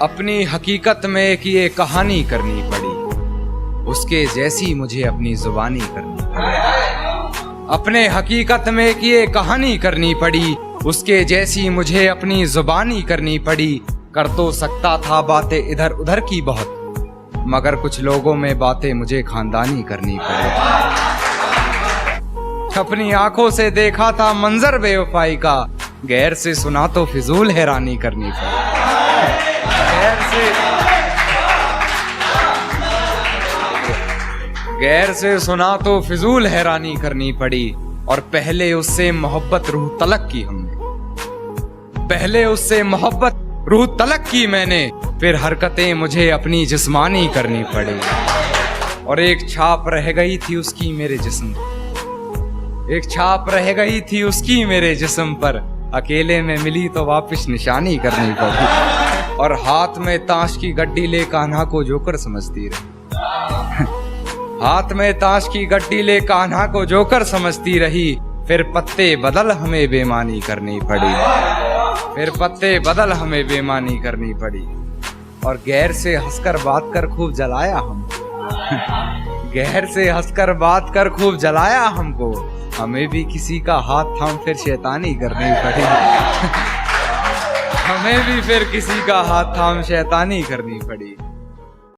अपनी हकीकत में एक ये कहानी करनी पड़ी, उसके जैसी मुझे अपनी जुबानी करनी पड़ी। अपने हकीकत में एक ये कहानी करनी पड़ी, उसके जैसी मुझे अपनी जुबानी करनी पड़ी। कर तो सकता था बातें इधर उधर की बहुत, मगर कुछ लोगों में बातें मुझे खानदानी करनी पड़ी। अपनी आंखों से देखा था मंजर बेवफाई का, गैर से सुना तो फिजूल हैरानी करनी पड़ी। गैर से सुना तो फिजूल हैरानी करनी पड़ी। और पहले उससे मोहब्बत रूह तलक की हमने, पहले उससे मोहब्बत रूह तलक की मैंने, फिर हरकतें मुझे अपनी जिस्मानी करनी पड़ी। और एक छाप रह गई थी उसकी मेरे जिस्म, एक छाप रह गई थी उसकी मेरे जिस्म पर, अकेले में मिली तो वापस निशानी करनी पड़ी। और हाथ में ताश की गड्डी ले कान्हा को जोकर समझती रही, हाथ में ताश की गड्डी ले कान्हा को जोकर समझती रही। फिर पत्ते बदल हमें बेमानी करनी पड़ी, फिर पत्ते बदल हमें बेमानी करनी पड़ी। और गैर से हंसकर बात कर खूब जलाया हमको, गैर से हंसकर बात कर खूब जलाया हमको, हमें भी किसी का हाथ थाम फिर शैतानी करनी पड़ी। हमें भी फिर किसी का हाथ थाम शैतानी करनी पड़ी।